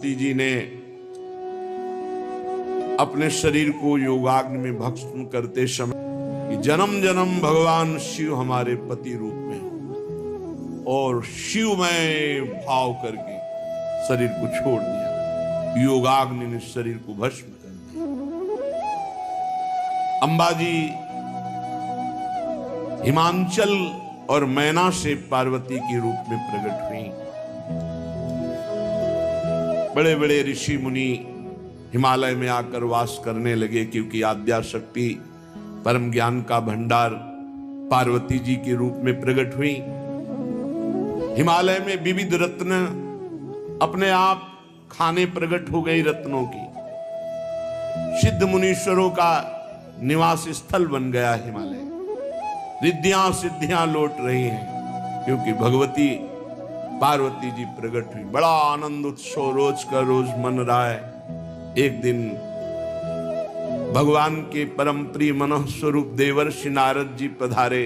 जी ने अपने शरीर को योगाग्नि में भस्म करते समय जन्म जन्म भगवान शिव हमारे पति रूप में और शिवमय भाव करके शरीर को छोड़ दिया। योगाग्नि ने शरीर को भस्म कर दिया। अंबाजी हिमांचल और मैना से पार्वती के रूप में प्रकट हुई। बड़े बड़े ऋषि मुनि हिमालय में आकर वास करने लगे, क्योंकि आद्या शक्ति परम ज्ञान का भंडार पार्वती जी के रूप में प्रकट हुई। हिमालय में विविध रत्न अपने आप खाने प्रकट हो गई। रत्नों की सिद्ध मुनीश्वरों का निवास स्थल बन गया हिमालय। रिद्धियां सिद्धियां लौट रही हैं, क्योंकि भगवती पार्वती जी प्रकट हुई। बड़ा आनंद उत्सव रोज का रोज मन रहा है। एक दिन भगवान के परम प्रिय मनः स्वरूप देवर्षि नारद जी पधारे।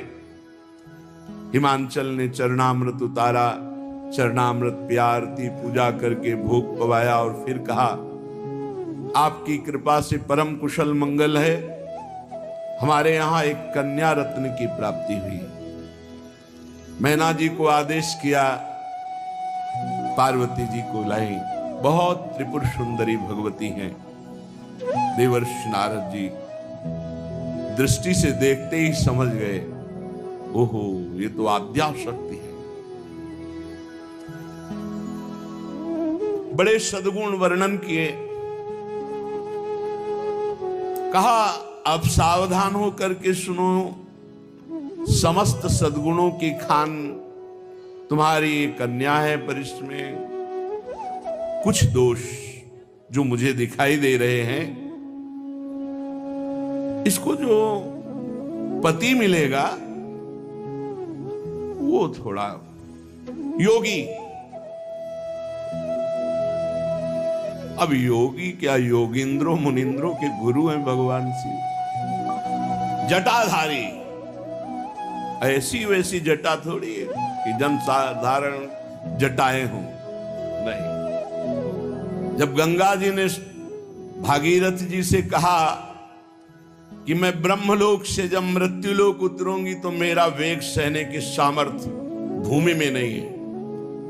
हिमांचल ने चरणामृत उतारा, चरणामृत प्यारती पूजा करके भोग पवाया और फिर कहा, आपकी कृपा से परम कुशल मंगल है। हमारे यहां एक कन्या रत्न की प्राप्ति हुई। मैना जी को आदेश किया, पार्वती जी को लाई। बहुत त्रिपुर सुंदरी भगवती हैं। देवर्षि नारद जी दृष्टि से देखते ही समझ गए, ओहो, ये तो आद्या शक्ति है। बड़े सद्गुण वर्णन किए। कहा, अब सावधान होकर के सुनो, समस्त सद्गुणों की खान तुम्हारी कन्या है, पर इसमें कुछ दोष जो मुझे दिखाई दे रहे हैं। इसको जो पति मिलेगा वो थोड़ा योगी। अब योगी क्या, योगिंद्रो मुनिंद्रो के गुरु हैं भगवान शिव। जटाधारी, ऐसी वैसी जटा थोड़ी है कि जन साधारण जटाएं हों। नहीं, जब गंगा जी ने भागीरथ जी से कहा कि मैं ब्रह्मलोक से जब मृत्युलोक उतरूंगी तो मेरा वेग सहने की सामर्थ्य भूमि में नहीं है,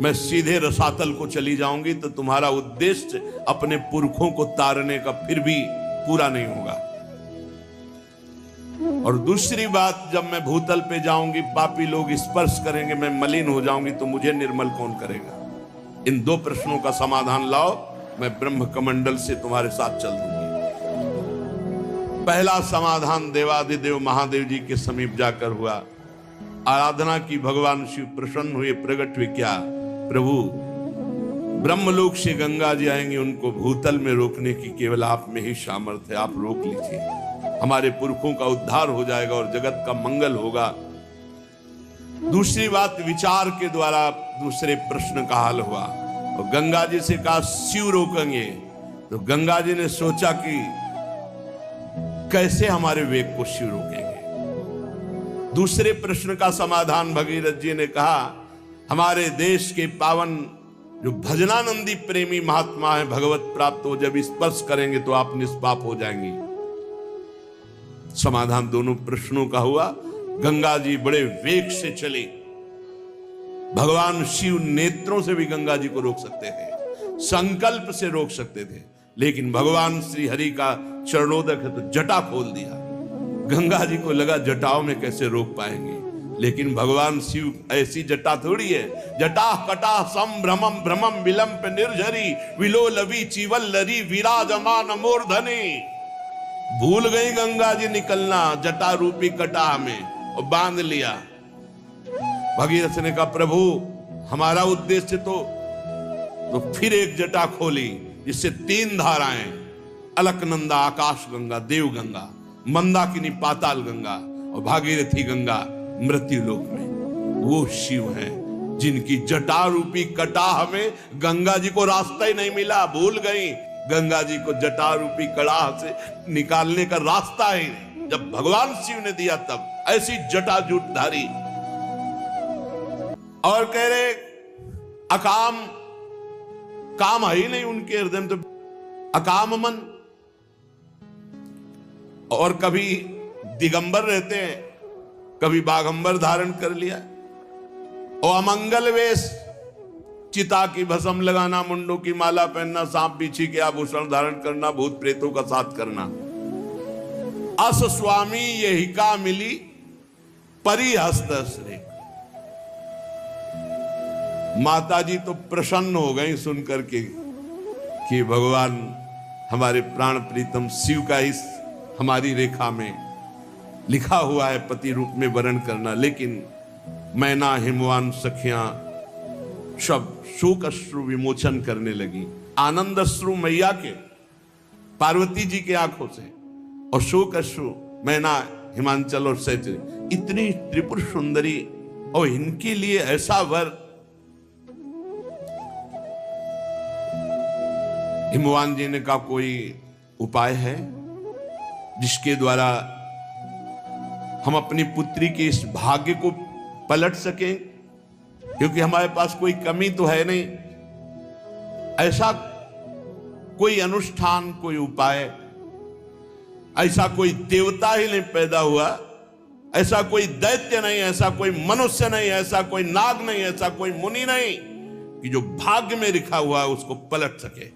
मैं सीधे रसातल को चली जाऊंगी, तो तुम्हारा उद्देश्य अपने पुरखों को तारने का फिर भी पूरा नहीं होगा। और दूसरी बात, जब मैं भूतल पे जाऊंगी, पापी लोग स्पर्श करेंगे, मैं मलिन हो जाऊंगी, तो मुझे निर्मल कौन करेगा? इन दो प्रश्नों का समाधान लाओ, मैं ब्रह्म कमंडल से तुम्हारे साथ चल दूंगी। पहला समाधान देवादिदेव महादेव जी के समीप जाकर हुआ। आराधना की, भगवान शिव प्रसन्न हुए, प्रकट हुए। क्या प्रभु, ब्रह्मलोक से गंगा जी आएंगे, उनको भूतल में रोकने की केवल आप में ही सामर्थ्य है, आप रोक लीजिए। हमारे पुरखों का उद्धार हो जाएगा और जगत का मंगल होगा। दूसरी बात, विचार के द्वारा दूसरे प्रश्न का हल हुआ। और गंगा जी से कहा, शिव रोकेंगे, तो गंगा जी ने सोचा कि कैसे हमारे वेग को शिव रोकेंगे। दूसरे प्रश्न का समाधान भगीरथ जी ने कहा, हमारे देश के पावन जो भजनानंदी प्रेमी महात्मा है, भगवत प्राप्त हो, जब स्पर्श करेंगे तो आप निष्पाप हो जाएंगी। समाधान दोनों प्रश्नों का हुआ। गंगा जी बड़े वेग से चले। भगवान शिव नेत्रों से भी गंगा जी को रोक सकते थे, संकल्प से रोक सकते थे, लेकिन भगवान श्री हरि का चरणोदक है तो जटा खोल दिया। गंगा जी को लगा जटाओं में कैसे रोक पाएंगे, लेकिन भगवान शिव ऐसी जटा थोड़ी है। जटा कटा संभ्रमम भ्रमम विलंब निर्झरी विलोलवी चीवल्लरी विराजमान मूर्धनि। भूल गई गंगा जी निकलना जटा रूपी कटा में, और बांध लिया। भगीरथ ने कहा, प्रभु हमारा उद्देश्य तो फिर एक जटा खोली, जिससे तीन धाराएं, अलकनंदा आकाश गंगा, देव गंगा, मंदाकिनी पाताल गंगा और भागीरथी गंगा मृत्यु लोक में। वो शिव हैं जिनकी जटा रूपी कटा हमें गंगा जी को रास्ता ही नहीं मिला। भूल गई गंगा जी को जटा रूपी कड़ाह से निकालने का रास्ता ही नहीं। जब भगवान शिव ने दिया तब ऐसी जटा जूटधारी। और कह रहे अकाम काम है ही नहीं उनके हृदय में, तो अकाम मन। और कभी दिगंबर रहते हैं, कभी बागंबर धारण कर लिया, और अमंगल वेश, चिता की भस्म लगाना, मुंडों की माला पहनना, सांप बिच्छी के आभूषण धारण करना, भूत प्रेतों का साथ करना। अस स्वामी यही का मिली परिहस्त श्री। माता जी तो प्रसन्न हो गई सुनकर के कि भगवान हमारे प्राण प्रीतम शिव का इस हमारी रेखा में लिखा हुआ है पति रूप में वर्ण करना। लेकिन मैना हिमवान सखियां सब शोक अश्रु विमोचन करने लगी। आनंद अश्रु मैया के, पार्वती जी के आंखों से, और शोक अश्रु मैना हिमांचल और सैत्री। इतनी त्रिपुर सुंदरी, और इनके लिए ऐसा वर। हिमवान जी ने कहा कोई उपाय है जिसके द्वारा हम अपनी पुत्री के इस भाग्य को पलट सकें, क्योंकि हमारे पास कोई कमी तो है नहीं। ऐसा कोई अनुष्ठान, कोई उपाय, ऐसा कोई देवता ही नहीं पैदा हुआ, ऐसा कोई दैत्य नहीं, ऐसा कोई मनुष्य नहीं, ऐसा कोई नाग नहीं, ऐसा कोई मुनि नहीं कि जो भाग्य में लिखा हुआ है उसको पलट सके।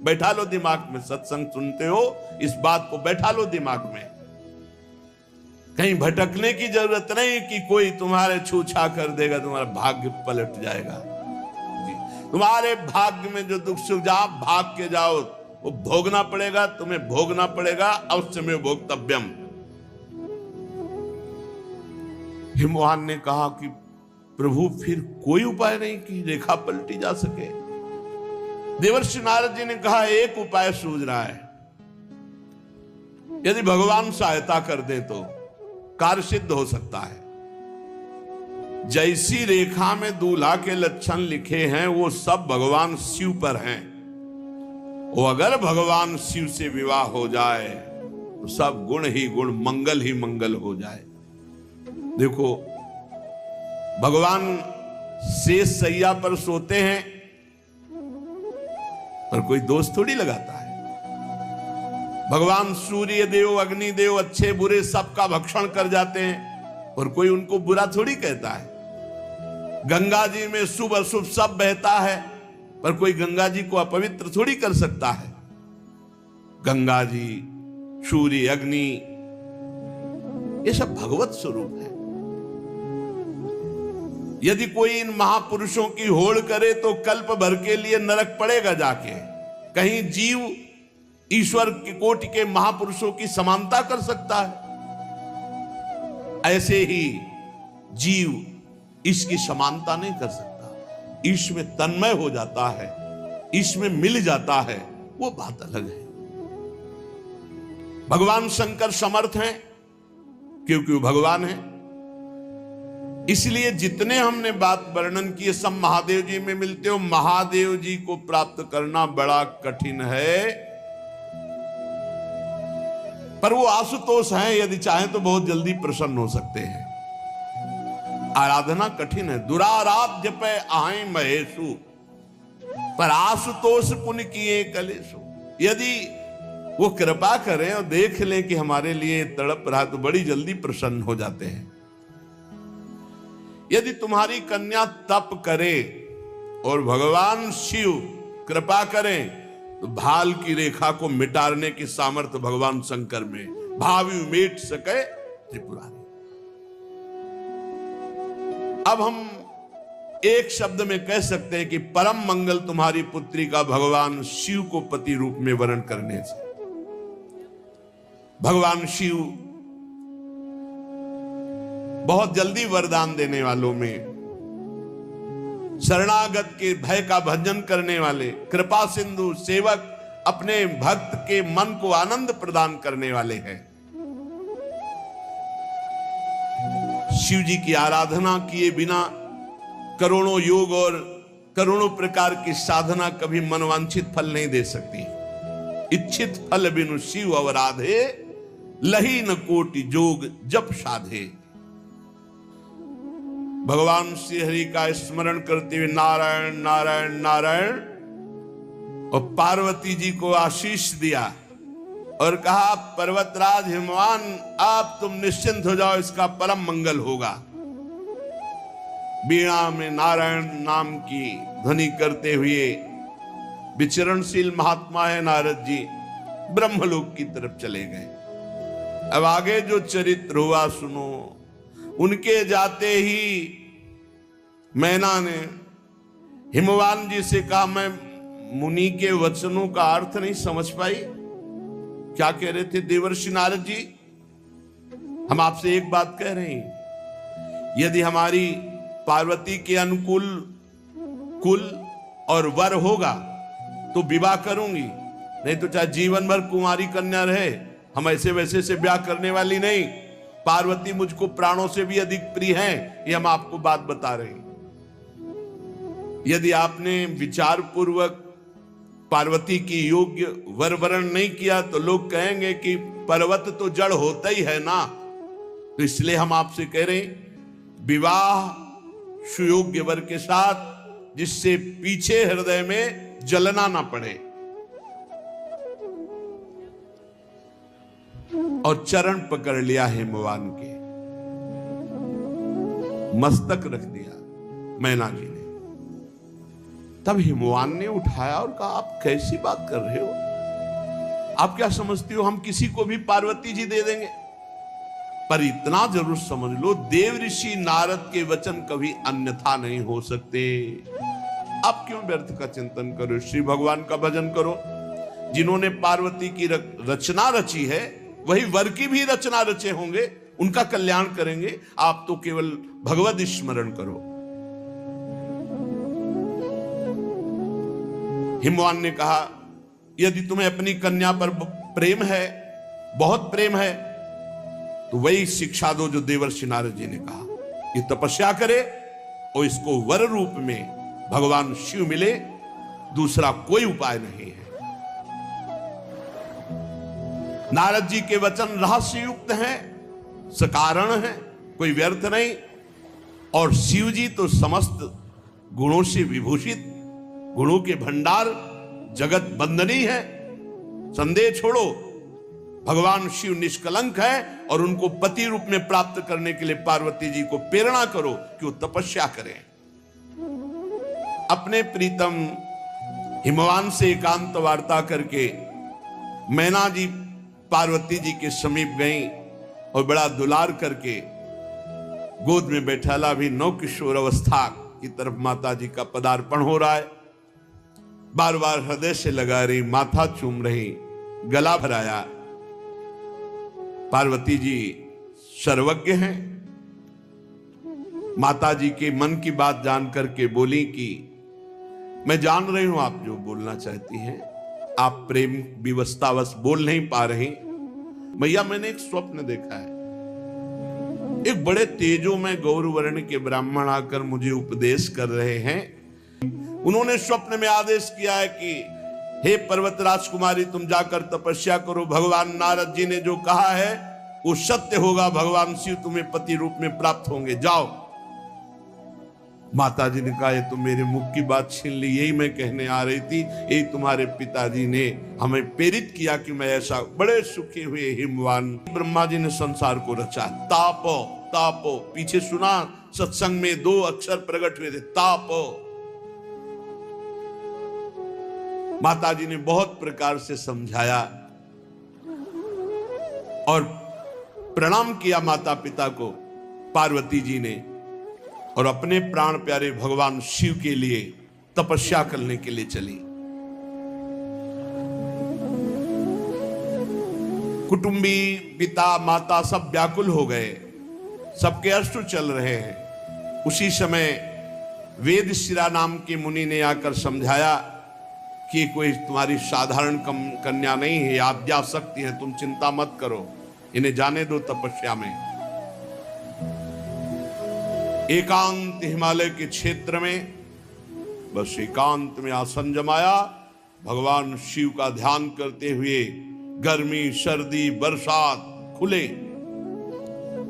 बैठा लो दिमाग में, सत्संग सुनते हो, इस बात को बैठा लो दिमाग में। कहीं भटकने की जरूरत नहीं कि कोई तुम्हारे छूछा कर देगा, तुम्हारा भाग्य पलट जाएगा। तुम्हारे भाग्य में जो दुख सुख जा भाग के जाओ, वो भोगना पड़ेगा, तुम्हें भोगना पड़ेगा, अवश्य में भोक्तव्यम। हिमवान ने कहा कि प्रभु फिर कोई उपाय नहीं कि रेखा पलटी जा सके। देवर्षि नारद जी ने कहा एक उपाय सूझ रहा है, यदि भगवान सहायता कर दे तो कार्य सिद्ध हो सकता है। जैसी रेखा में दूल्हा के लक्षण लिखे हैं वो सब भगवान शिव पर हैं। वो अगर भगवान शिव से विवाह हो जाए तो सब गुण ही गुण, मंगल ही मंगल हो जाए। देखो भगवान शेष सैया पर सोते हैं पर कोई दोष थोड़ी लगाता है। भगवान सूर्य देव, अग्नि देव अच्छे बुरे सबका भक्षण कर जाते हैं और कोई उनको बुरा थोड़ी कहता है। गंगा जी में शुभ अशुभ सब बहता है पर कोई गंगा जी को अपवित्र थोड़ी कर सकता है। गंगा जी, सूर्य, अग्नि, ये सब भगवत स्वरूप है। यदि कोई इन महापुरुषों की होड़ करे तो कल्प भर के लिए नरक पड़ेगा जाके। कहीं जीव ईश्वर की कोटि के महापुरुषों की समानता कर सकता है? ऐसे ही जीव इसकी समानता नहीं कर सकता। ईश में तन्मय हो जाता है, ईश में मिल जाता है, वो बात अलग है। भगवान शंकर समर्थ हैं क्योंकि वो भगवान है। इसलिए जितने हमने बात वर्णन किए सब महादेव जी में मिलते हो। महादेव जी को प्राप्त करना बड़ा कठिन है, पर वो आशुतोष हैं, यदि चाहें तो बहुत जल्दी प्रसन्न हो सकते हैं। आराधना कठिन है। दुराराध्य पे आए महेशु, पर आशुतोष पुण्य किए कलेशु। यदि वो कृपा करें और देख लें कि हमारे लिए तड़प रहा तो बड़ी जल्दी प्रसन्न हो जाते हैं। यदि तुम्हारी कन्या तप करे और भगवान शिव कृपा करें तो भाल की रेखा को मिटाने की सामर्थ्य भगवान शंकर में। भावी मेट सके त्रिपुरारी। अब हम एक शब्द में कह सकते हैं कि परम मंगल तुम्हारी पुत्री का भगवान शिव को पति रूप में वर्ण करने से। भगवान शिव बहुत जल्दी वरदान देने वालों में, शरणागत के भय का भंजन करने वाले, कृपा सिंधु सेवक, अपने भक्त के मन को आनंद प्रदान करने वाले हैं। शिव जी की आराधना किए बिना करोड़ों योग और करोड़ों प्रकार की साधना कभी मनवांछित फल नहीं दे सकती। इच्छित फल बिनु शिव अवराधे, लही न कोटि जोग जप साधे। भगवान श्री हरि का स्मरण करते हुए नारायण नारायण नारायण और पार्वती जी को आशीष दिया और कहा, पर्वतराज हिमवान, आप तुम निश्चिंत हो जाओ, इसका परम मंगल होगा। वीणा में नारायण नाम की ध्वनि करते हुए विचरणशील महात्मा है नारद जी, ब्रह्मलोक की तरफ चले गए। अब आगे जो चरित्र हुआ सुनो। उनके जाते ही मैना ने हिमवान जी से कहा, मैं मुनि के वचनों का अर्थ नहीं समझ पाई। क्या कह रहे थे देवर्षि नारद जी? हम आपसे एक बात कह रहे हैं, यदि हमारी पार्वती के अनुकूल कुल और वर होगा तो विवाह करूंगी, नहीं तो चाहे जीवन भर कुंवारी कन्या रहे, हम ऐसे वैसे से ब्याह करने वाली नहीं। पार्वती मुझको प्राणों से भी अधिक प्रिय हैं, ये हम आपको बात बता रहे हैं। यदि आपने विचार पूर्वक पार्वती की योग्य वर वरण नहीं किया तो लोग कहेंगे कि पर्वत तो जड़ होता ही है ना। तो इसलिए हम आपसे कह रहे हैं, विवाह सुयोग्य वर के साथ, जिससे पीछे हृदय में जलना ना पड़े। और चरण पकड़ लिया हिमवान के, मस्तक रख दिया मैना जी ने। तब हिमवान ने उठाया और कहा, आप कैसी बात कर रहे हो? आप क्या समझती हो हम किसी को भी पार्वती जी दे देंगे? पर इतना जरूर समझ लो, देव ऋषि नारद के वचन कभी अन्यथा नहीं हो सकते। आप क्यों व्यर्थ का चिंतन करो, श्री भगवान का भजन करो। जिन्होंने पार्वती की रचना रची है वही वर की भी रचना रचे होंगे, उनका कल्याण करेंगे। आप तो केवल भगवत स्मरण करो। हिमवान ने कहा, यदि तुम्हें अपनी कन्या पर प्रेम है, बहुत प्रेम है, तो वही शिक्षा दो जो देवर्षि नारद जी ने कहा। ये तपस्या करे और इसको वर रूप में भगवान शिव मिले, दूसरा कोई उपाय नहीं है। नारद जी के वचन रहस्य युक्त हैं, सकारण हैं, कोई व्यर्थ नहीं। और शिव जी तो समस्त गुणों से विभूषित, गुणों के भंडार, जगत बंदनी है। संदेह छोड़ो, भगवान शिव निष्कलंक है और उनको पति रूप में प्राप्त करने के लिए पार्वती जी को प्रेरणा करो कि वो तपस्या करें। अपने प्रीतम हिमवान से एकांत वार्ता करके मैना जी पार्वती जी के समीप गई और बड़ा दुलार करके गोद में बैठाला भी नौ किशोर अवस्था की तरफ माता जी का पदार्पण हो रहा है। बार बार हृदय से लगा रही, माथा चूम रही, गला भराया। पार्वती जी सर्वज्ञ हैं। माता जी के मन की बात जान करके बोली कि मैं जान रही हूं आप जो बोलना चाहती हैं, आप प्रेम विवशतावश बोल नहीं पा रही। मैया, मैंने एक स्वप्न देखा है। एक बड़े तेजो में गौरवर्ण के ब्राह्मण आकर मुझे उपदेश कर रहे हैं। उन्होंने स्वप्न में आदेश किया है कि हे पर्वत राजकुमारी, तुम जाकर तपस्या करो। भगवान नारद जी ने जो कहा है वो सत्य होगा, भगवान शिव तुम्हें पति रूप में प्राप्त होंगे, जाओ। माता जी ने कहा, ये तो मेरे मुख की बात छीन ली, यही मैं कहने आ रही थी। यही तुम्हारे पिताजी ने हमें प्रेरित किया कि मैं ऐसा। बड़े सुखी हुए हिमवान, ब्रह्मा जी ने संसार को रचा। तापो तापो, पीछे सुना सत्संग में 2 अक्षर प्रकट हुए थे, तापो। माता जी ने बहुत प्रकार से समझाया और प्रणाम किया माता पिता को पार्वती जी ने, और अपने प्राण प्यारे भगवान शिव के लिए तपस्या करने के लिए चली। कुटुंबी, पिता माता सब व्याकुल हो गए, सबके अश्रु चल रहे हैं। उसी समय वेद शिरा नाम के मुनि ने आकर समझाया कि कोई तुम्हारी साधारण कन्या नहीं है, आद्या शक्ति है, तुम चिंता मत करो, इन्हें जाने दो तपस्या में। एकांत हिमालय के क्षेत्र में बस एकांत में आसन जमाया, भगवान शिव का ध्यान करते हुए गर्मी सर्दी बरसात खुले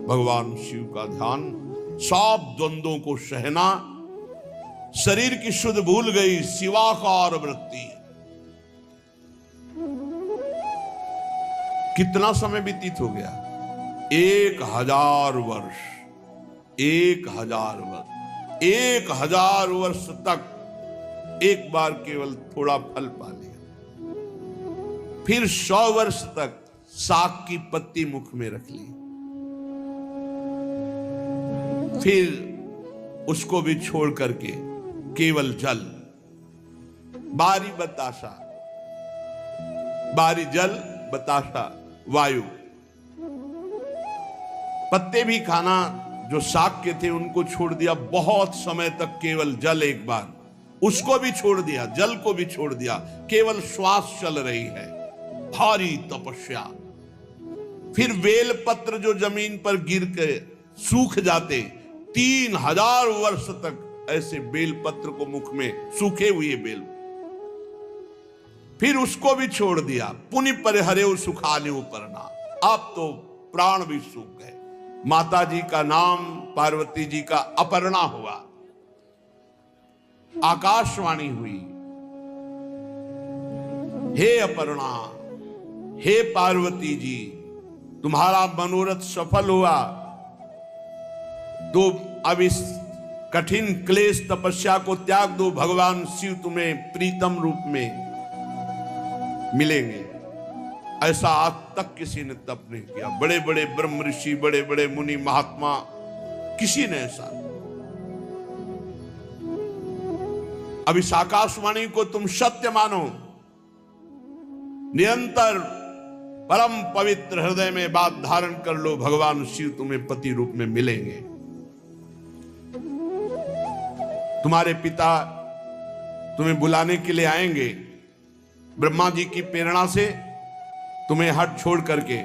भगवान शिव का ध्यान, सब द्वंद्वों को सहना, शरीर की शुद्ध भूल गई शिवाकार वृत्ति, कितना समय व्यतीत हो गया? 1000 वर्ष। 1000 वर्ष। 1000 वर्ष तक एक बार केवल थोड़ा फल पा लिया। फिर 100 वर्ष तक साग की पत्ती मुख में रख ली, फिर उसको भी छोड़ करके केवल जल, बारी बताशा, बारी जल बताशा वायु। पत्ते भी खाना जो साग के थे उनको छोड़ दिया। बहुत समय तक केवल जल, एक बार उसको भी छोड़ दिया, जल को भी छोड़ दिया, केवल श्वास चल रही है। भारी तपस्या। फिर बेल पत्र जो जमीन पर गिर के सूख जाते, 3000 वर्ष तक ऐसे बेल पत्र को मुख में, सूखे हुए बेल, फिर उसको भी छोड़ दिया। पुनि परिहरे सुखाले उपरना। अब तो प्राण भी सूख गए। माता जी का नाम पार्वती जी का अपर्णा हुआ। आकाशवाणी हुई, हे अपर्णा, हे पार्वती जी, तुम्हारा मनोरथ सफल हुआ, तो अब इस कठिन क्लेश तपस्या को त्याग दो। भगवान शिव तुम्हें प्रीतम रूप में मिलेंगे। ऐसा आज तक किसी ने तप नहीं किया। बड़े बड़े ब्रह्म ऋषि, बड़े बड़े मुनि महात्मा, किसी ने ऐसा। अब इस आकाशवाणी को तुम सत्य मानो, निरंतर परम पवित्र हृदय में बात धारण कर लो। भगवान शिव तुम्हें पति रूप में मिलेंगे। तुम्हारे पिता तुम्हें बुलाने के लिए आएंगे। ब्रह्मा जी की प्रेरणा से तुम्हें हट छोड़ करके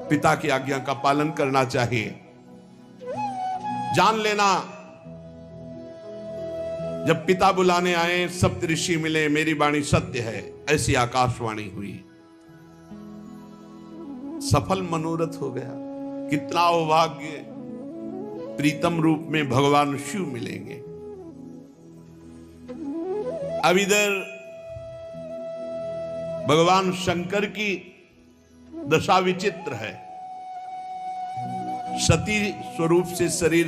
पिता की आज्ञा का पालन करना चाहिए। जान लेना, जब पिता बुलाने आए, सप्त ऋषि मिले, मेरी वाणी सत्य है, ऐसी आकाशवाणी हुई। सफल मनोरथ हो गया। कितना सौभाग्य, प्रीतम रूप में भगवान शिव मिलेंगे। अब इधर भगवान शंकर की दशा विचित्र है। सती स्वरूप से शरीर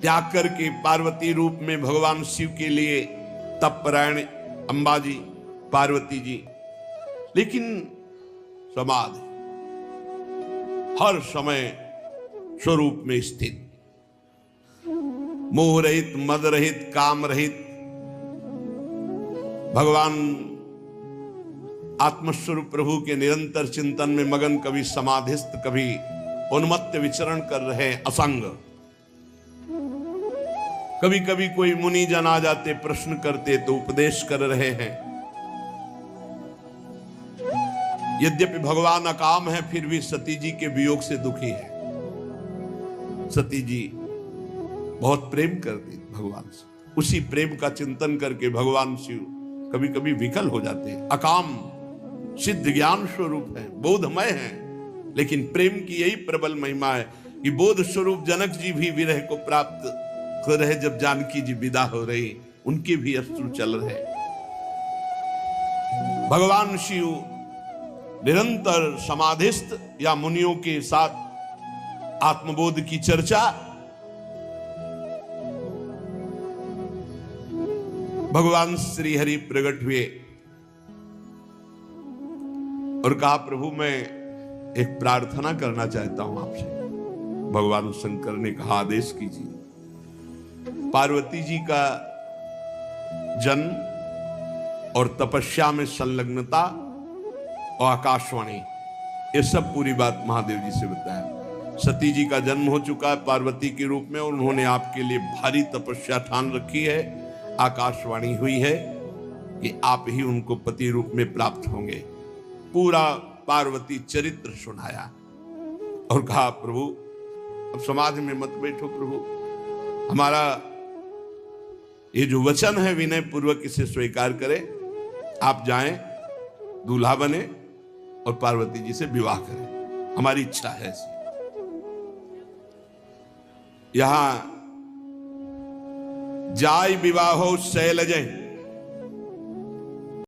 त्याग करके पार्वती रूप में भगवान शिव के लिए तपपरायण अंबा जी, पार्वती जी, लेकिन समाधि हर समय स्वरूप में स्थित, मोह रहित, मद रहित, काम रहित। भगवान आत्मस्वरूप प्रभु के निरंतर चिंतन में मगन, कभी समाधिस्थ, कभी उन्मत्त विचरण कर रहे, असंग। कभी कभी कोई मुनि जन आ जाते, प्रश्न करते तो उपदेश कर रहे हैं। यद्यपि भगवान अकाम है, फिर भी सती जी के वियोग से दुखी है। सती जी बहुत प्रेम करती भगवान से। उसी प्रेम का चिंतन करके भगवान शिव कभी कभी विकल हो जाते हैं। अकाम सिद्ध ज्ञान स्वरूप है, बोधमय है, लेकिन प्रेम की यही प्रबल महिमा है कि बोध स्वरूप जनक जी भी विरह को प्राप्त हो रहे। जब जानकी जी विदा हो रही, उनके भी अश्रु चल रहे। भगवान शिव निरंतर समाधिस्थ या मुनियों के साथ आत्मबोध की चर्चा। भगवान श्री हरि प्रकट हुए और कहा, प्रभु मैं एक प्रार्थना करना चाहता हूं आपसे। भगवान शंकर ने कहा, आदेश कीजिए। पार्वती जी का जन्म और तपस्या में संलग्नता और आकाशवाणी, ये सब पूरी बात महादेव जी से बताया। सती जी का जन्म हो चुका है पार्वती के रूप में, और उन्होंने आपके लिए भारी तपस्या ठान रखी है। आकाशवाणी हुई है कि आप ही उनको पति रूप में प्राप्त होंगे। पूरा पार्वती चरित्र सुनाया और कहा, प्रभु अब समाधि में मत बैठो, प्रभु हमारा ये जो वचन है विनय पूर्वक इसे स्वीकार करें। आप जाएं, दूल्हा बने और पार्वती जी से विवाह करें, हमारी इच्छा है ऐसी। यहां जाय विवाहो शैलजय